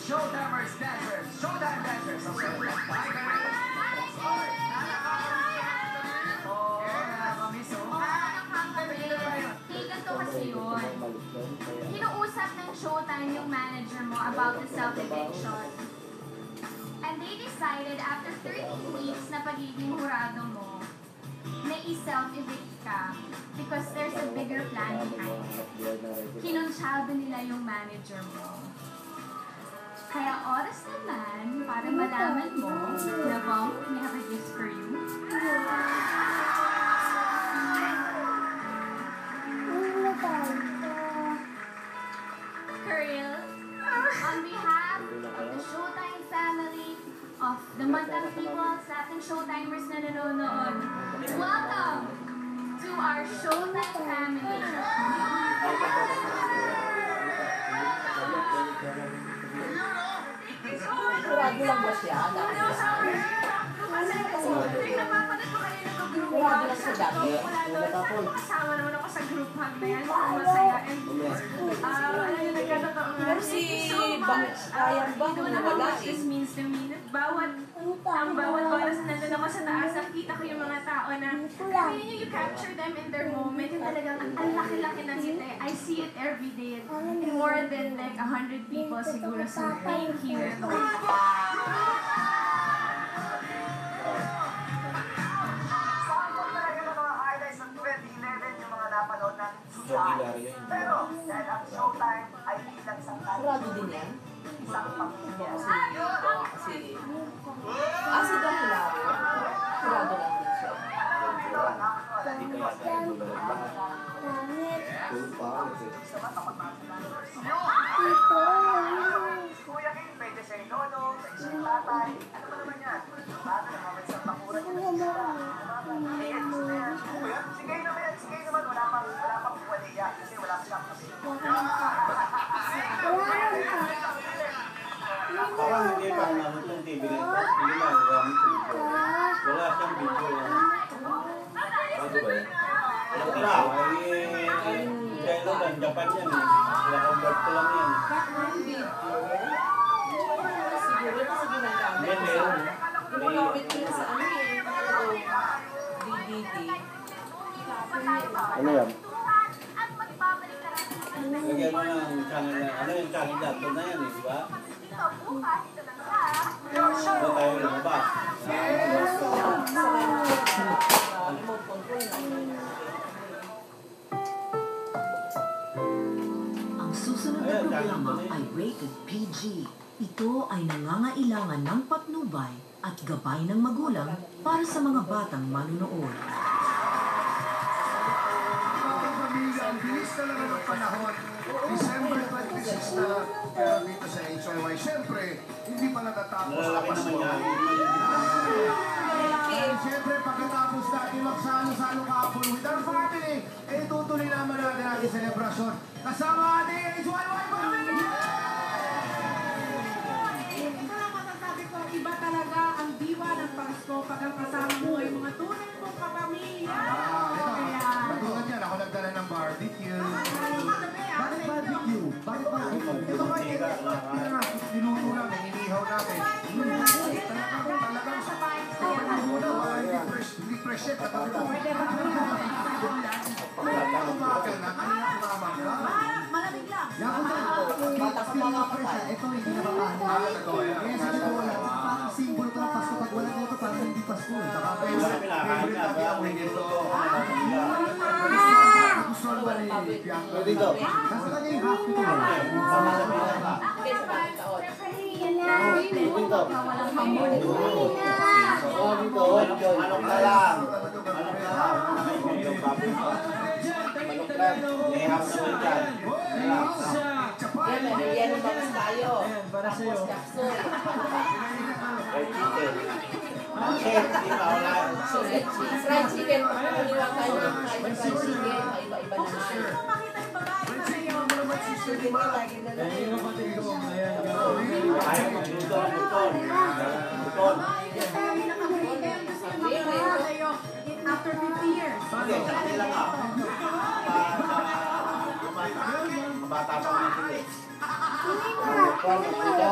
Showtimers dancers! Showtime dancers! Kinuusap ng Showtime yung manager mo about the self-eviction. And they decided after 13 weeks na pagiging hurado mo, na i-self-evict ka because there's a bigger plan behind it. Kinunsyado nila yung manager mo. Kaya oras naman para malaman mo na Bong, we have a gift for you. Karil, on behalf of the Showtime family, of the Mantang people, sa ating Showtimers na nanonood, welcome to our Showtime family. Kurado lang ba siya? Napapanood ko kayo nag-group hug. Kurado lang siya dati. Kasama naman ako sa group hug na yan. Masaya. And nagkataon nga. Pero si Ryan ba kung wala eh? This means to me that ang bawat oras na nandun ako sa taas, nakita ko yung mga tao na you capture them in their moment. Yung talagang ang laki-laki ng ngiti. I see it every day. And more than like 100 people siguro. So thank you. Pero, dahil ang Showtime ay bilang isang Kurado din yan? isang pamilya. Si Don Hilario. Kurado lang din siya. Kuya King, pwede siya yung lolo, pwede siya yung tatay. Ano ba naman yan? Paano naman may isang bakuran yung sige naman, wala pang waliya kasi wala siyang Parang hindi pa naman itong TV lang. Hindi lang, wala siyang video. Bago ba yan? Wala, kailan Japan yan eh. Naka-convert ko lang yan. Siguro kasi ginagamit. Ginagamit ko na sa ano eh. DVD. Ano yan? Lagyan mo ng channel na, ano yung channel dato na yan eh, di ba? Ano tayo lumabas? Remote control na. Ang susunod na programa ay rated PG. Ito ay nangangailangan ng patnubay at gabay ng magulang para sa mga batang manunood. Ang bilis talaga ng panahon. December 26 na pero dito sa HOY. Siyempre, hindi pa natatapos. Nalalaki naman yan. Siyempre, pagkatapos natin magsalo-salo kahapon with our family, tutuloy naman natin ating selebrasyon. Kasama ating HOY family! Iba talaga ang diwa ng Pasko pag ang kasama mo ay mga tunay mong kapamilya. Katulad yan, ako nagdala ng barbecue. Bakit barbecue? Bakit barbecue? Ito nga, niluto namin, inihaw namin. Talagang sa bahay. Hindi fresh yet. Umagal na, kanina kumamang ka. Malamig lang. Bata sa mga kapatid. Ito hindi na makaano. Kaya sa totoo lang, parang simbolo ko ng Pasko. Pag wala dito, parang hindi Pasko. Saka favorite lagi ako hindi ito. Gusto ba ni Bianca? Dito. Nasa kanya yung half ito. Okay, sa mga taon. Dito. Dito. Manok na lang. Manok na lang. Manok lang. May half naman dyan. Yan, may yellow box tayo. para sa'yo. Capsule. Fried chicken. Chef, di ba? Wala. Fried chicken. Pagkakaliwa tayo ng kain ng fried chicken. Iba-iba naman. Kung makita yung babae pa sa'yo, Chicken nila, lagi na lang. Yan yung kapatid ko. Ayan. Ay, buton. Buton. after 50 years. Hindi, sa kanila nga. Bata pa kami sila eh. Marunong ka.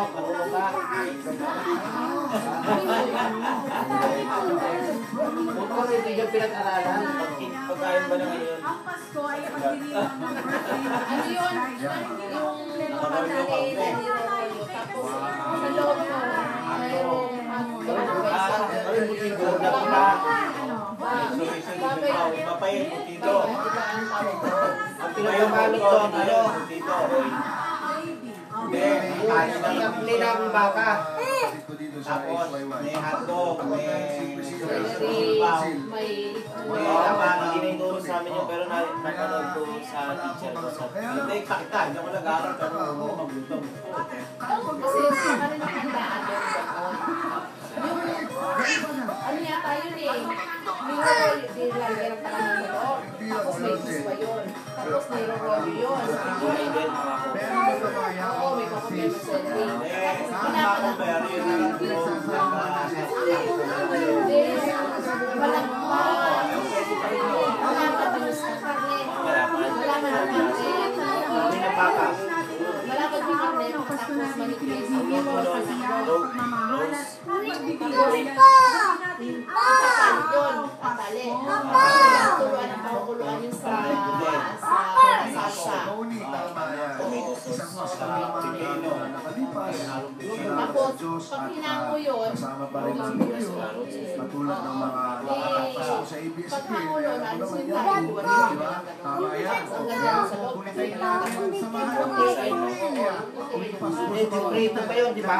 Bukod hindi niyo pinag-aralan. Pagkain ba na ngayon? Ang Pasko ay pagdiriwang ng birthday. Ano yun? Yung lelokan natin na niroroyo. Tapos sa loob mo, mayroong Ay, butido na pala. Mapayit, butido. Ang pinakamalot to, ano? Butido. Hindi, nilang baka. Tapos, may hotdog, may hindi na inuro sa amin yun, pero napanood ko sa teacher ko sa... Hindi, sakta, hindi ako nag-aaral, pero magutom. kasi ano na handaan doon ano yata yun eh. Niroroyo, dinilagyan ng pala ng loob. Tapos may kiswa yun. Tapos niroroyo yun. Oo, may kukumpleto sa rin. Tapos walang kabus na karne. Wala man ang karne. Malapad yung karne. Tapos manipis. Tatalit yun. Tatalit. Tuluan ang pakukuluan yung sa salsa. Tapos, pag hinango yun, matulad ng mga nakakapasok sa ABS-CBN. pag hangulo na, ano yung tayo? Tama yan. Ang ganda sa loob. Prito pa yun, di ba?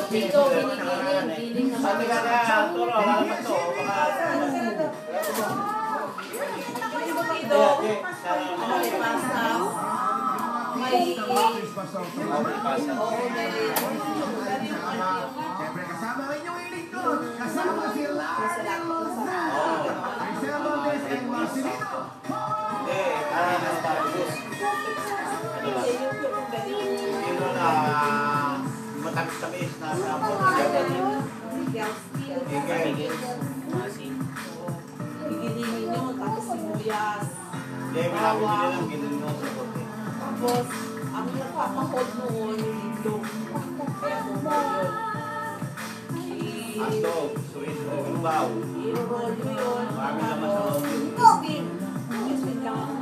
Sito, giling na Sabi ka na, turo, wala naman to. may pasas, may Siyempre, kasama ang inyong ilingkod. Kasama sila. Rizal Valdez and Marcelino. Hindi, kaya na tapos. Sino na matamis-tamis na sapon. gigilingin nyo, tapos sibuyas. Hindi, malapit nila lang ginaling mo sa kote. Tapos, ang nagpapahod noon, yung itlog. Kaya mo yun. Hotdog, sweet, ubaw. I-rollo yun. Marami naman sa loob. Steam. Steam lang ako.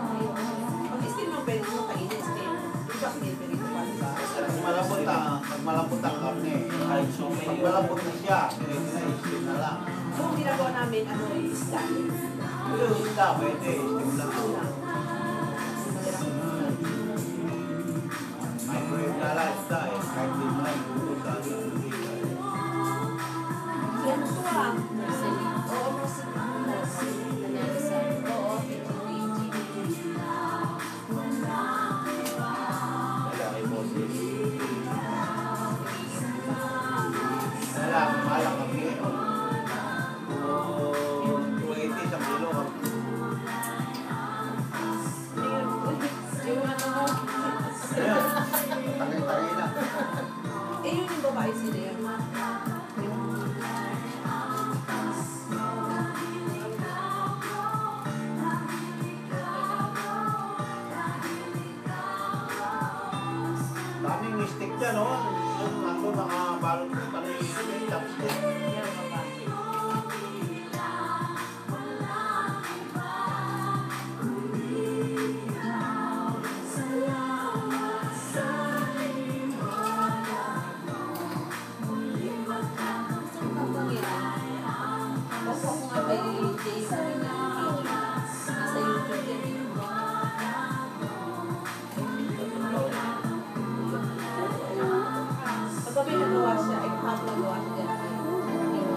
Pag steam mo, pwede mo kainin steam. Iba steam, pwede mo pa. Pag malambot ang karne, pag malambot na siya, steam na lang. So, ang ginagawa namin, ano, isda. Yung isda, pwede, steam lang. Microwave na lang isda eh, kahit di mo lang luto sa Yan ito ah. Oo, oo, wala kay boses. Wala, malang kami. 280 sa kilo. yung ano mo. Ayan, tagay-tagay na. Eh, yun yung babae sila yan. Daming mistake dyan, no? Yung ano, nakabalot ko pala yung chopstick. Yan, babae. Tapos ako nga kay Jay sa kanya yung video. Nasa YouTube yan. Pagkabi nagawa siya, ay kahapon nagawa siya dyan.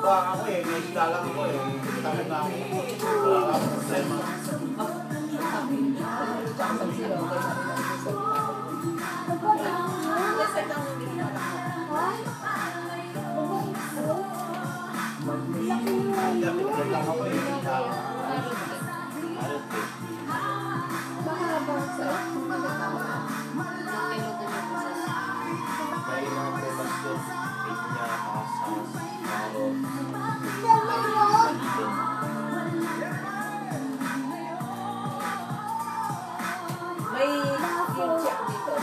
Ba ako eh, may isla lang ako eh. Takot na ako. Wala akong problema. Kaya pinagkita ako eh. Harap eh. May mga premas doon. Pinya, asas, karot. May yung check dito.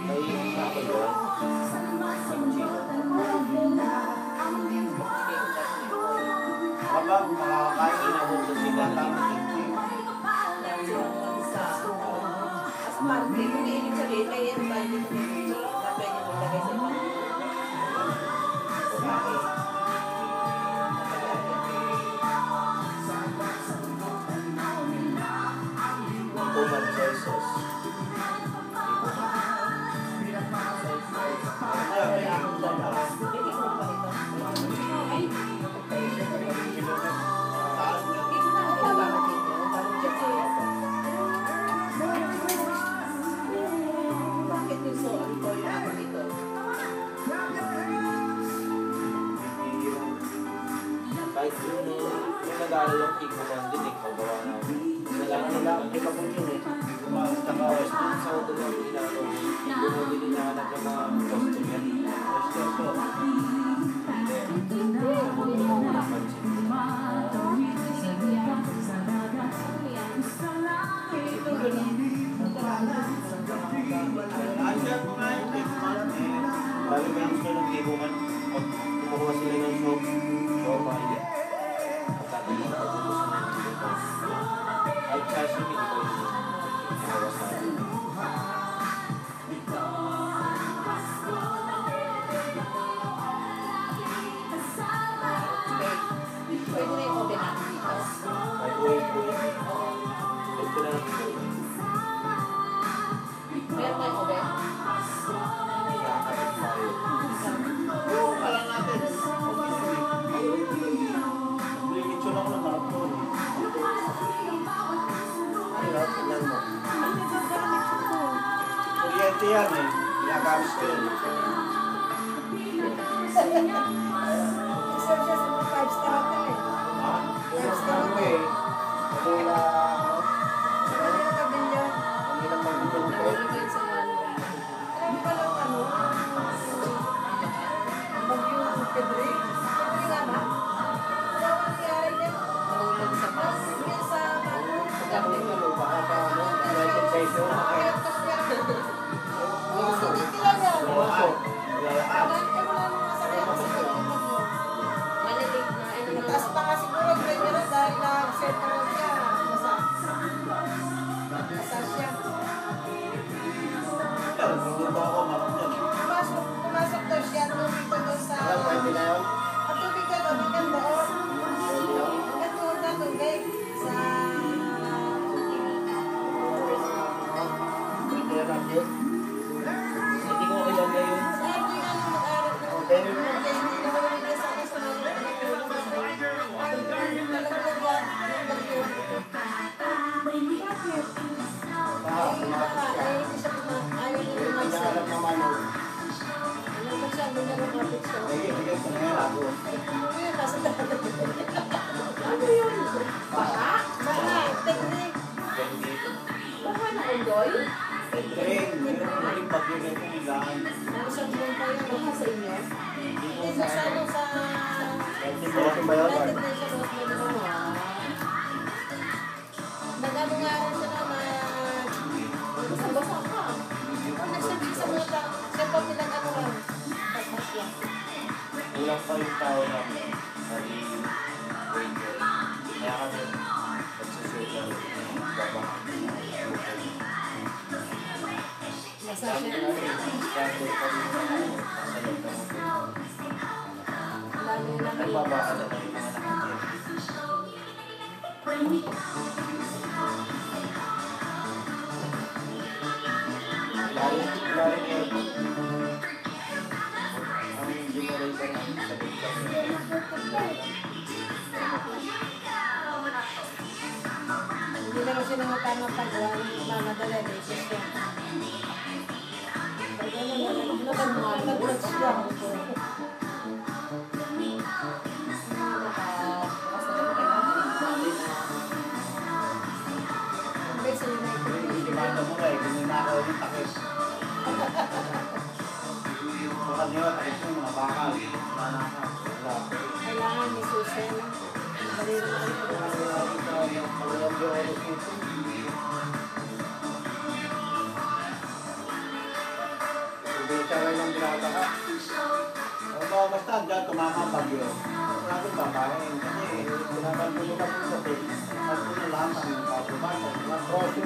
May kapag doon. Kapag makakain na mo sa sila, tama kimchi. As parte, kung ibig sabihin, may yan tayo dito na pwede mo lagay sa ibang. Tomat soy sauce. Kaya may akong sauce. Hindi ko pa ito. Ay, Taas na. dito na ako nagagamit dito. Parang dyan sa bakit yung so ang ko yung ako dito? Kahit yung nag-aaral yung cake mo lang din, pagawa na ako. Nila ang cake ako yun eh. Tsaka sa hotel lang yung inano. Bumabili na anak ng mga customer. Restaurant. Andyan mo nga yung cake mo lang eh. Lalo ba yung gusto ng cake man? Kumukuha sila ng shop. Shop ay pagkatayin na pagkukusan ng cake. At sashimi, di ba yun? Ginawa sa akin. Pwede na yung oven natin dito. Ay, uwi. Ito na lang ito. Meron tayong oven? Nakakabit tayo. Oo, alam natin. Nagpipicture ako ng harap ko. Hirap, tingnan mo. Kuryente yan eh. Ginagamit ko yun. Serve siya sa mga 5-star hotel eh. Ha? Ano eh? Wala. Ano yung kabilya? Hindi lang magbibigay ko. Nalilagay sa ano. Alam ko lang ano. Bagyong Pedro. Ano nga ba? Ano ang nangyari niya? Nahulog sa bus. Yung sa ano? Pagkakit mo, baka pa ano, United Peso. Kaya tapos meron. Yung siniti lang yan. Lumakad. Mataas pa nga siguro ganyan na dahil na-set na siya. Masa siya. Nagluto ako, marap yan. Pumasok daw siya, tubig ko daw sa... Alam, pwede na yun? Ang tubig ka daw, hanggang doon. Hanggang doon na tubig sa... Pwede na natin. Hindi ko kilala yun. Sa hindi nga nung mag-aral na... Okay. Hindi na mamigay sa akin sa mga... Ah, pumasok siya. Pero pinahanap naman yun. Sige, sige, ito na yan ako. Ano yun? Baka? Baka, teknik. Ganito. Baka na undoy? Train, meron ko rin bagyo na ito nilaan. Isang buwan pa yun baka sa inyo? Hindi sa ano sa... Ganito ba yun? United Nations Hospital. Nag-ano nga rin siya na basa-basa ka. Kung nagsabi sa mga tao, siya pa pinag-ano rin. Tapos yan. Kulang pa yung tao na waiter. Kaya kami nagsusugal. Basa Sabi siya. ko natin, standard pa rin nasa loob ng hotel. Lalo na kayo. Nagbabaka na tayo mga nakikita. Ilalim airport. Hindi na kasi nangatang pagawa ng mamadala na isa. Pag ano na, nag-vlogs lang ako. Demanda mo nga eh, hindi na ako yung takis. Baka nyo, takis mo mga bakal. Wala. Kailangan ni Susan. Dali na ako ito. Hindi siya rin ang binata ka. Basta dyan, tumama bagyo. Marami babae. Kasi, sinaban ko yung kapatid. At ko na lahat ang kapatid.